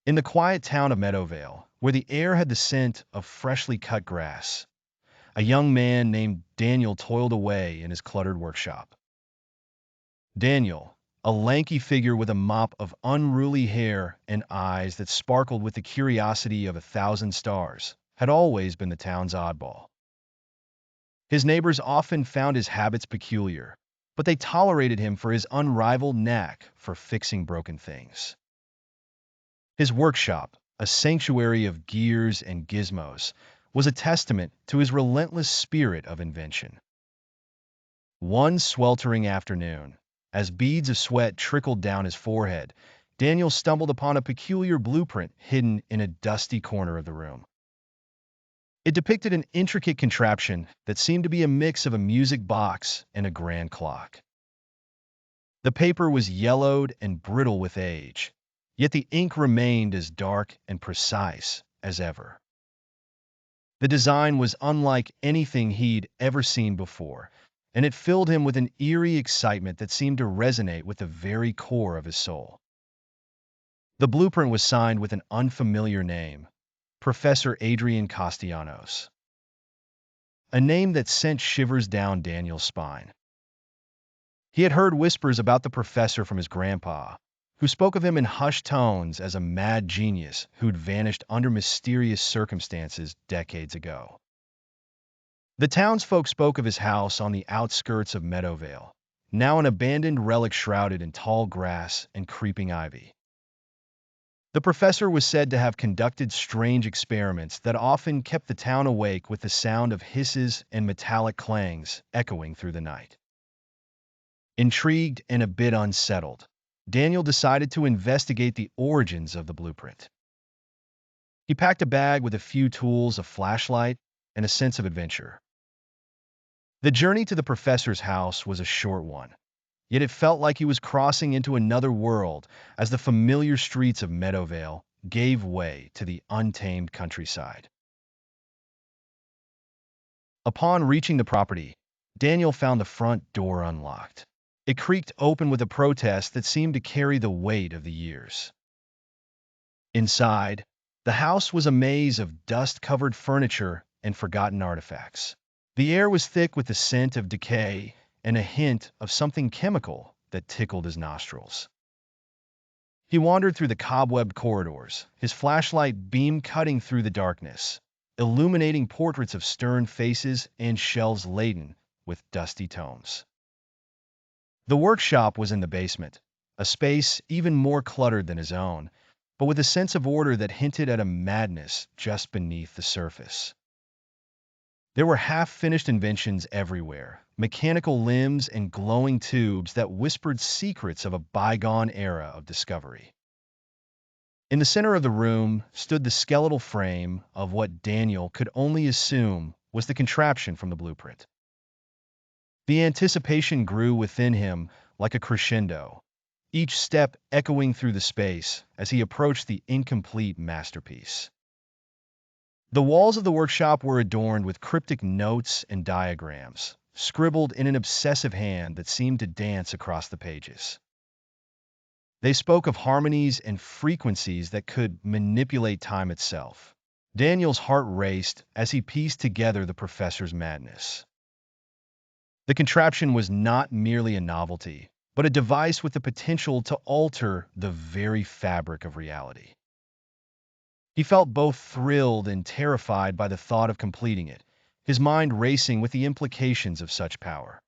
In the quiet town of Meadowvale, where the air had the scent of freshly cut grass, a young man named Daniel toiled away in his cluttered workshop. Daniel, a lanky figure with a mop of unruly hair and eyes that sparkled with the curiosity of 1,000 stars, had always been the town's oddball. His neighbors often found his habits peculiar, but they tolerated him for his unrivaled knack for fixing broken things. His workshop, a sanctuary of gears and gizmos, was a testament to his relentless spirit of invention. One sweltering afternoon, as beads of sweat trickled down his forehead, Daniel stumbled upon a peculiar blueprint hidden in a dusty corner of the room. It depicted an intricate contraption that seemed to be a mix of a music box and a grand clock. The paper was yellowed and brittle with age, yet the ink remained as dark and precise as ever. The design was unlike anything he'd ever seen before, and it filled him with an eerie excitement that seemed to resonate with the very core of his soul. The blueprint was signed with an unfamiliar name, Professor Adrian Castellanos, a name that sent shivers down Daniel's spine. He had heard whispers about the professor from his grandpa, who spoke of him in hushed tones as a mad genius who'd vanished under mysterious circumstances decades ago. The townsfolk spoke of his house on the outskirts of Meadowvale, now an abandoned relic shrouded in tall grass and creeping ivy. The professor was said to have conducted strange experiments that often kept the town awake with the sound of hisses and metallic clangs echoing through the night. Intrigued and a bit unsettled, Daniel decided to investigate the origins of the blueprint. He packed a bag with a few tools, a flashlight, and a sense of adventure. The journey to the professor's house was a short one, yet it felt like he was crossing into another world as the familiar streets of Meadowvale gave way to the untamed countryside. Upon reaching the property, Daniel found the front door unlocked. It creaked open with a protest that seemed to carry the weight of the years. Inside, the house was a maze of dust-covered furniture and forgotten artifacts. The air was thick with the scent of decay and a hint of something chemical that tickled his nostrils. He wandered through the cobwebbed corridors, his flashlight beam cutting through the darkness, illuminating portraits of stern faces and shelves laden with dusty tomes. The workshop was in the basement, a space even more cluttered than his own, but with a sense of order that hinted at a madness just beneath the surface. There were half-finished inventions everywhere, mechanical limbs and glowing tubes that whispered secrets of a bygone era of discovery. In the center of the room stood the skeletal frame of what Daniel could only assume was the contraption from the blueprint. The anticipation grew within him like a crescendo, each step echoing through the space as he approached the incomplete masterpiece. The walls of the workshop were adorned with cryptic notes and diagrams, scribbled in an obsessive hand that seemed to dance across the pages. They spoke of harmonies and frequencies that could manipulate time itself. Daniel's heart raced as he pieced together the professor's madness. The contraption was not merely a novelty, but a device with the potential to alter the very fabric of reality. He felt both thrilled and terrified by the thought of completing it, his mind racing with the implications of such power.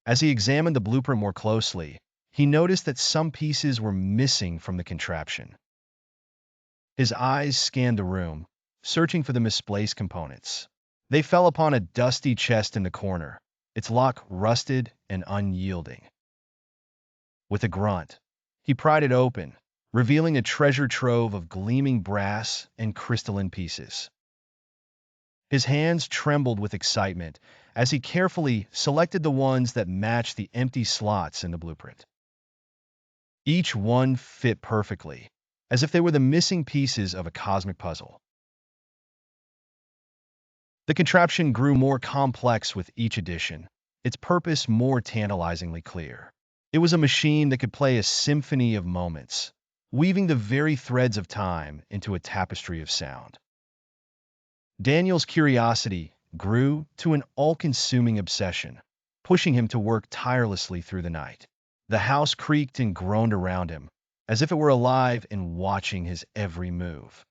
As he examined the blueprint more closely, he noticed that some pieces were missing from the contraption. His eyes scanned the room, searching for the misplaced components. They fell upon a dusty chest in the corner, its lock rusted and unyielding. With a grunt, he pried it open, revealing a treasure trove of gleaming brass and crystalline pieces. His hands trembled with excitement as he carefully selected the ones that matched the empty slots in the blueprint. Each one fit perfectly, as if they were the missing pieces of a cosmic puzzle. The contraption grew more complex with each addition, its purpose more tantalizingly clear. It was a machine that could play a symphony of moments, weaving the very threads of time into a tapestry of sound. Daniel's curiosity grew to an all-consuming obsession, pushing him to work tirelessly through the night. The house creaked and groaned around him, as if it were alive and watching his every move.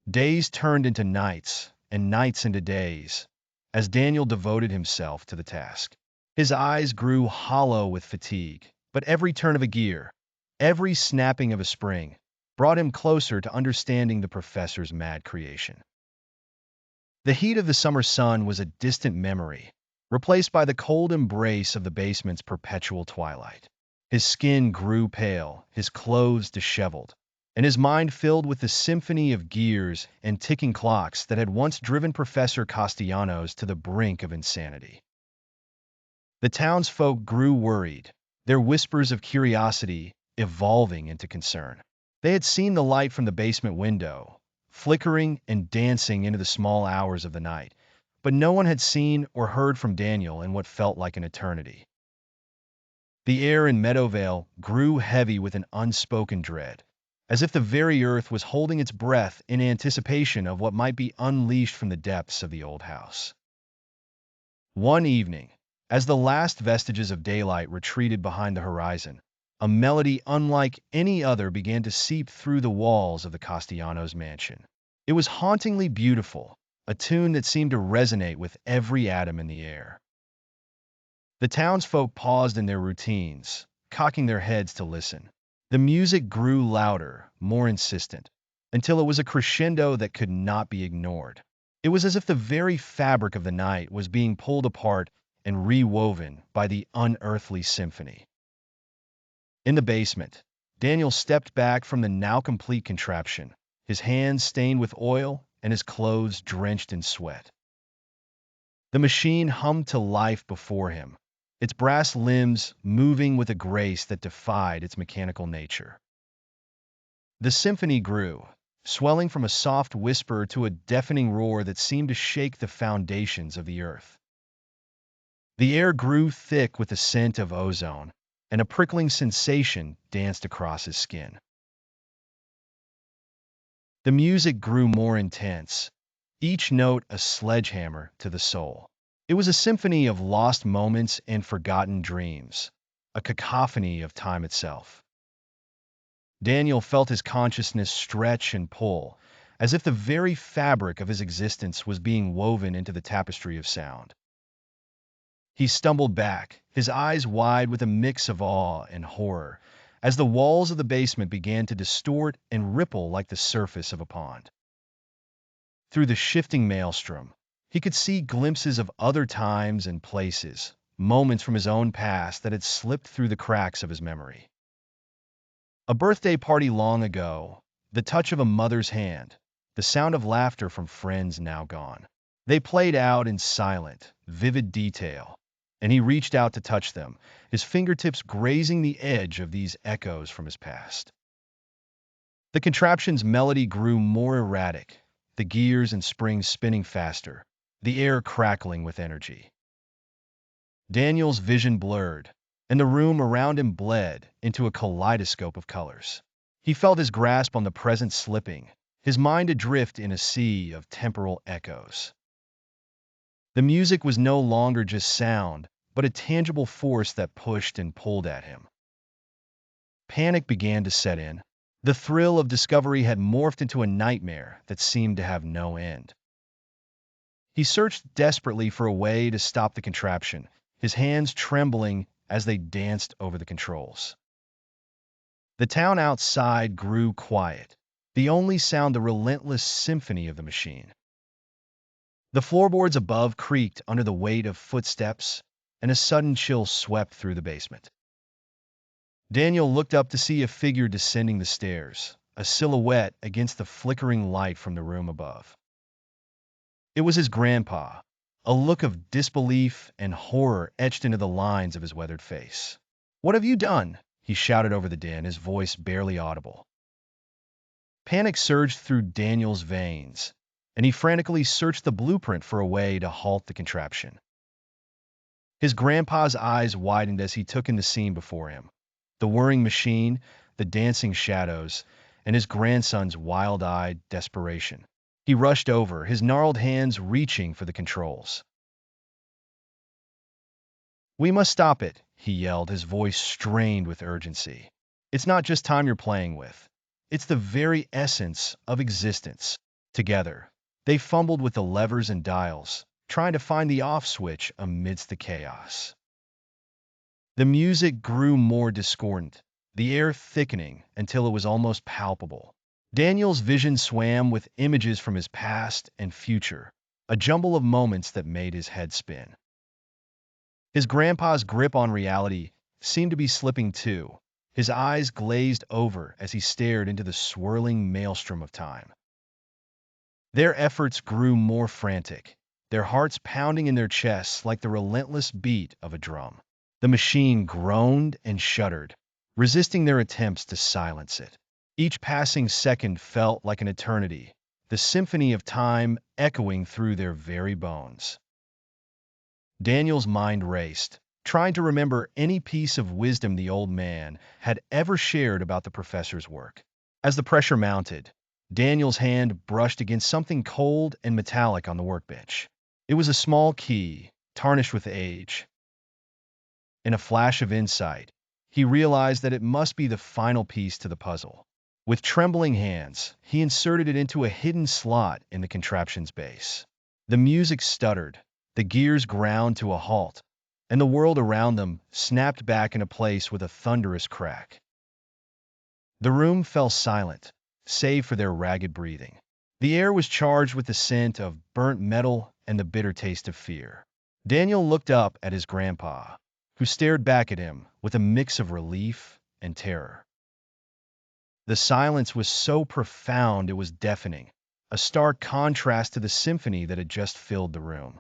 Days turned into nights, and nights into days, as Daniel devoted himself to the task. His eyes grew hollow with fatigue, but every turn of a gear, every snapping of a spring, brought him closer to understanding the professor's mad creation. The heat of the summer sun was a distant memory, replaced by the cold embrace of the basement's perpetual twilight. His skin grew pale, his clothes disheveled, and his mind filled with the symphony of gears and ticking clocks that had once driven Professor Castellanos to the brink of insanity. The townsfolk grew worried, their whispers of curiosity evolving into concern. They had seen the light from the basement window, flickering and dancing into the small hours of the night, but no one had seen or heard from Daniel in what felt like an eternity. The air in Meadowvale grew heavy with an unspoken dread, as if the very earth was holding its breath in anticipation of what might be unleashed from the depths of the old house. One evening, as the last vestiges of daylight retreated behind the horizon, a melody unlike any other began to seep through the walls of the Castellanos mansion. It was hauntingly beautiful, a tune that seemed to resonate with every atom in the air. The townsfolk paused in their routines, cocking their heads to listen. The music grew louder, more insistent, until it was a crescendo that could not be ignored. It was as if the very fabric of the night was being pulled apart and rewoven by the unearthly symphony. In the basement, Daniel stepped back from the now complete contraption, his hands stained with oil and his clothes drenched in sweat. The machine hummed to life before him, its brass limbs moving with a grace that defied its mechanical nature. The symphony grew, swelling from a soft whisper to a deafening roar that seemed to shake the foundations of the earth. The air grew thick with the scent of ozone, and a prickling sensation danced across his skin. The music grew more intense, each note a sledgehammer to the soul. It was a symphony of lost moments and forgotten dreams, a cacophony of time itself. Daniel felt his consciousness stretch and pull, as if the very fabric of his existence was being woven into the tapestry of sound. He stumbled back, his eyes wide with a mix of awe and horror, as the walls of the basement began to distort and ripple like the surface of a pond. Through the shifting maelstrom, he could see glimpses of other times and places, moments from his own past that had slipped through the cracks of his memory. A birthday party long ago, the touch of a mother's hand, the sound of laughter from friends now gone. They played out in silent, vivid detail, and he reached out to touch them, his fingertips grazing the edge of these echoes from his past. The contraption's melody grew more erratic, the gears and springs spinning faster, the air crackling with energy. Daniel's vision blurred, and the room around him bled into a kaleidoscope of colors. He felt his grasp on the present slipping, his mind adrift in a sea of temporal echoes. The music was no longer just sound, but a tangible force that pushed and pulled at him. Panic began to set in. The thrill of discovery had morphed into a nightmare that seemed to have no end. He searched desperately for a way to stop the contraption, his hands trembling as they danced over the controls. The town outside grew quiet, the only sound the relentless symphony of the machine. The floorboards above creaked under the weight of footsteps, and a sudden chill swept through the basement. Daniel looked up to see a figure descending the stairs, a silhouette against the flickering light from the room above. It was his grandpa, a look of disbelief and horror etched into the lines of his weathered face. "What have you done?" he shouted over the din, his voice barely audible. Panic surged through Daniel's veins, and he frantically searched the blueprint for a way to halt the contraption. His grandpa's eyes widened as he took in the scene before him. The whirring machine, the dancing shadows, and his grandson's wild-eyed desperation. He rushed over, his gnarled hands reaching for the controls. "We must stop it," he yelled, his voice strained with urgency. "It's not just time you're playing with. It's the very essence of existence." Together, they fumbled with the levers and dials, trying to find the off switch amidst the chaos. The music grew more discordant, the air thickening until it was almost palpable. Daniel's vision swam with images from his past and future, a jumble of moments that made his head spin. His grandpa's grip on reality seemed to be slipping too. His eyes glazed over as he stared into the swirling maelstrom of time. Their efforts grew more frantic, their hearts pounding in their chests like the relentless beat of a drum. The machine groaned and shuddered, resisting their attempts to silence it. Each passing second felt like an eternity, the symphony of time echoing through their very bones. Daniel's mind raced, trying to remember any piece of wisdom the old man had ever shared about the professor's work. As the pressure mounted, Daniel's hand brushed against something cold and metallic on the workbench. It was a small key, tarnished with age. In a flash of insight, he realized that it must be the final piece to the puzzle. With trembling hands, he inserted it into a hidden slot in the contraption's base. The music stuttered, the gears ground to a halt, and the world around them snapped back into place with a thunderous crack. The room fell silent, save for their ragged breathing. The air was charged with the scent of burnt metal and the bitter taste of fear. Daniel looked up at his grandpa, who stared back at him with a mix of relief and terror. The silence was so profound it was deafening, a stark contrast to the symphony that had just filled the room.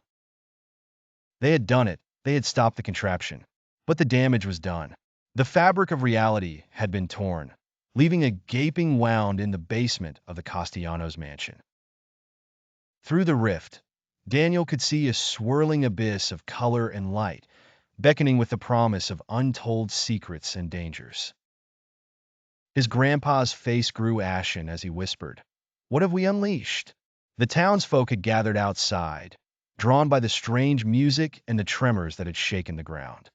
They had done it. They had stopped the contraption. But the damage was done. The fabric of reality had been torn, leaving a gaping wound in the basement of the Castellanos' mansion. Through the rift, Daniel could see a swirling abyss of color and light, beckoning with the promise of untold secrets and dangers. His grandpa's face grew ashen as he whispered, "What have we unleashed?" The townsfolk had gathered outside, drawn by the strange music and the tremors that had shaken the ground.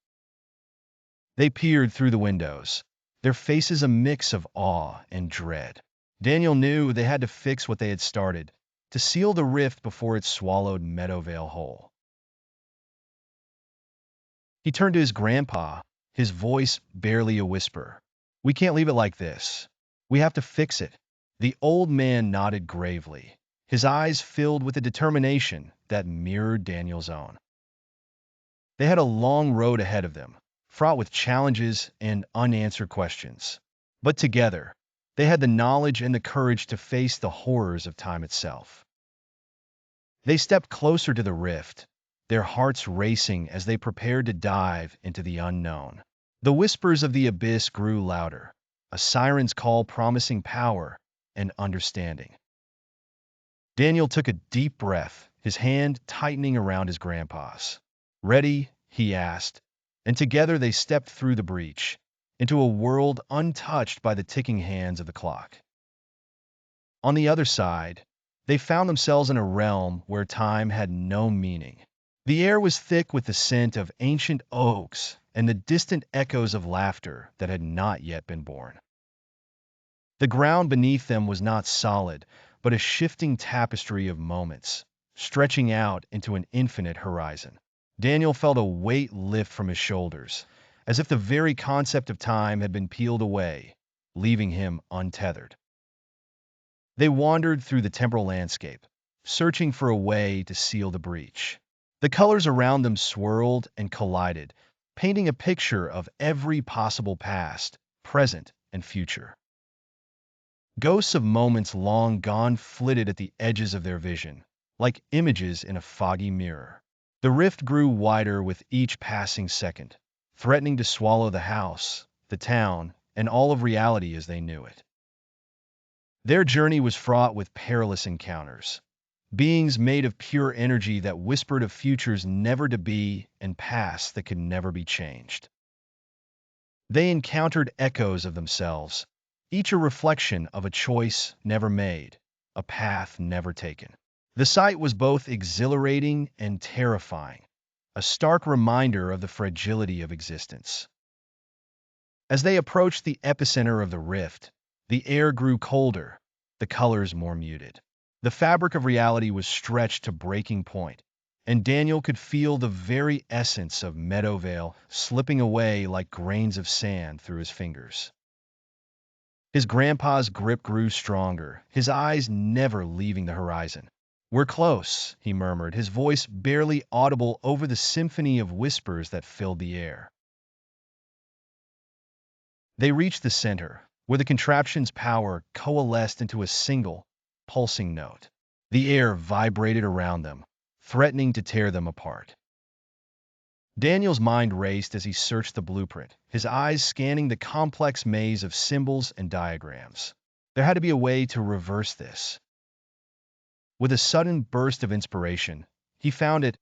They peered through the windows, their faces a mix of awe and dread. Daniel knew they had to fix what they had started, to seal the rift before it swallowed Meadowvale whole. He turned to his grandpa, his voice barely a whisper. "We can't leave it like this. We have to fix it." The old man nodded gravely, his eyes filled with a determination that mirrored Daniel's own. They had a long road ahead of them, fraught with challenges and unanswered questions. But together, they had the knowledge and the courage to face the horrors of time itself. They stepped closer to the rift, their hearts racing as they prepared to dive into the unknown. The whispers of the abyss grew louder, a siren's call promising power and understanding. Daniel took a deep breath, his hand tightening around his grandpa's. "Ready?" he asked, and together they stepped through the breach, into a world untouched by the ticking hands of the clock. On the other side, they found themselves in a realm where time had no meaning. The air was thick with the scent of ancient oaks and the distant echoes of laughter that had not yet been born. The ground beneath them was not solid, but a shifting tapestry of moments, stretching out into an infinite horizon. Daniel felt a weight lift from his shoulders, as if the very concept of time had been peeled away, leaving him untethered. They wandered through the temporal landscape, searching for a way to seal the breach. The colors around them swirled and collided, painting a picture of every possible past, present, and future. Ghosts of moments long gone flitted at the edges of their vision, like images in a foggy mirror. The rift grew wider with each passing second, threatening to swallow the house, the town, and all of reality as they knew it. Their journey was fraught with perilous encounters, beings made of pure energy that whispered of futures never to be and pasts that could never be changed. They encountered echoes of themselves, each a reflection of a choice never made, a path never taken. The sight was both exhilarating and terrifying, a stark reminder of the fragility of existence. As they approached the epicenter of the rift, the air grew colder, the colors more muted. The fabric of reality was stretched to breaking point, and Daniel could feel the very essence of Meadowvale slipping away like grains of sand through his fingers. His grandpa's grip grew stronger, his eyes never leaving the horizon. "We're close," he murmured, his voice barely audible over the symphony of whispers that filled the air. They reached the center, where the contraption's power coalesced into a single, pulsing note. The air vibrated around them, threatening to tear them apart. Daniel's mind raced as he searched the blueprint, his eyes scanning the complex maze of symbols and diagrams. There had to be a way to reverse this. With a sudden burst of inspiration, he found it,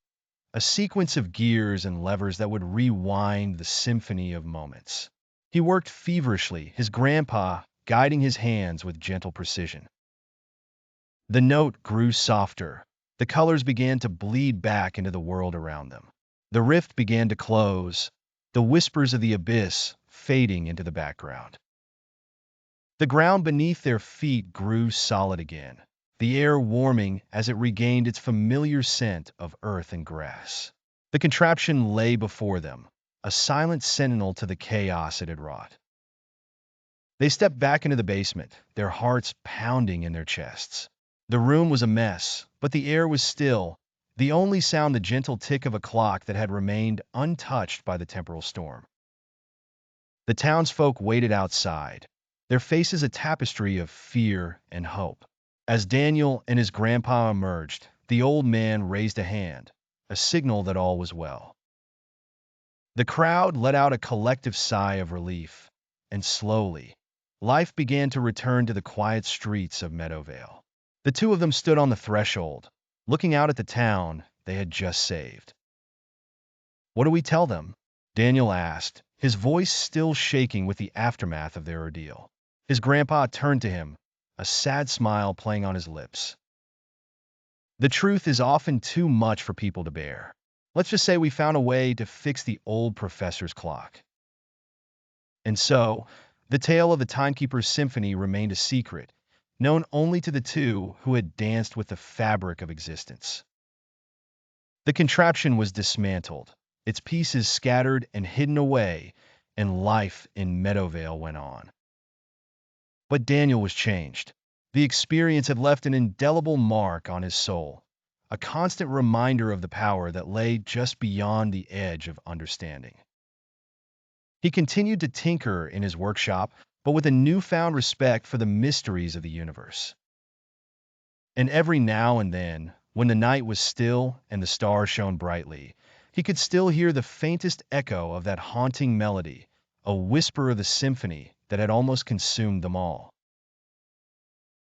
a sequence of gears and levers that would rewind the symphony of moments. He worked feverishly, his grandpa guiding his hands with gentle precision. The note grew softer. The colors began to bleed back into the world around them. The rift began to close, the whispers of the abyss fading into the background. The ground beneath their feet grew solid again, the air warming as it regained its familiar scent of earth and grass. The contraption lay before them, a silent sentinel to the chaos it had wrought. They stepped back into the basement, their hearts pounding in their chests. The room was a mess, but the air was still, the only sound the gentle tick of a clock that had remained untouched by the temporal storm. The townsfolk waited outside, their faces a tapestry of fear and hope. As Daniel and his grandpa emerged, the old man raised a hand, a signal that all was well. The crowd let out a collective sigh of relief, and slowly, life began to return to the quiet streets of Meadowvale. The two of them stood on the threshold, looking out at the town they had just saved. "What do we tell them?" Daniel asked, his voice still shaking with the aftermath of their ordeal. His grandpa turned to him, a sad smile playing on his lips. "The truth is often too much for people to bear. Let's just say we found a way to fix the old professor's clock." And so, the tale of the Timekeeper's Symphony remained a secret, known only to the two who had danced with the fabric of existence. The contraption was dismantled, its pieces scattered and hidden away, and life in Meadowvale went on. But Daniel was changed. The experience had left an indelible mark on his soul, a constant reminder of the power that lay just beyond the edge of understanding. He continued to tinker in his workshop, but with a newfound respect for the mysteries of the universe. And every now and then, when the night was still and the stars shone brightly, he could still hear the faintest echo of that haunting melody, a whisper of the symphony that had almost consumed them all.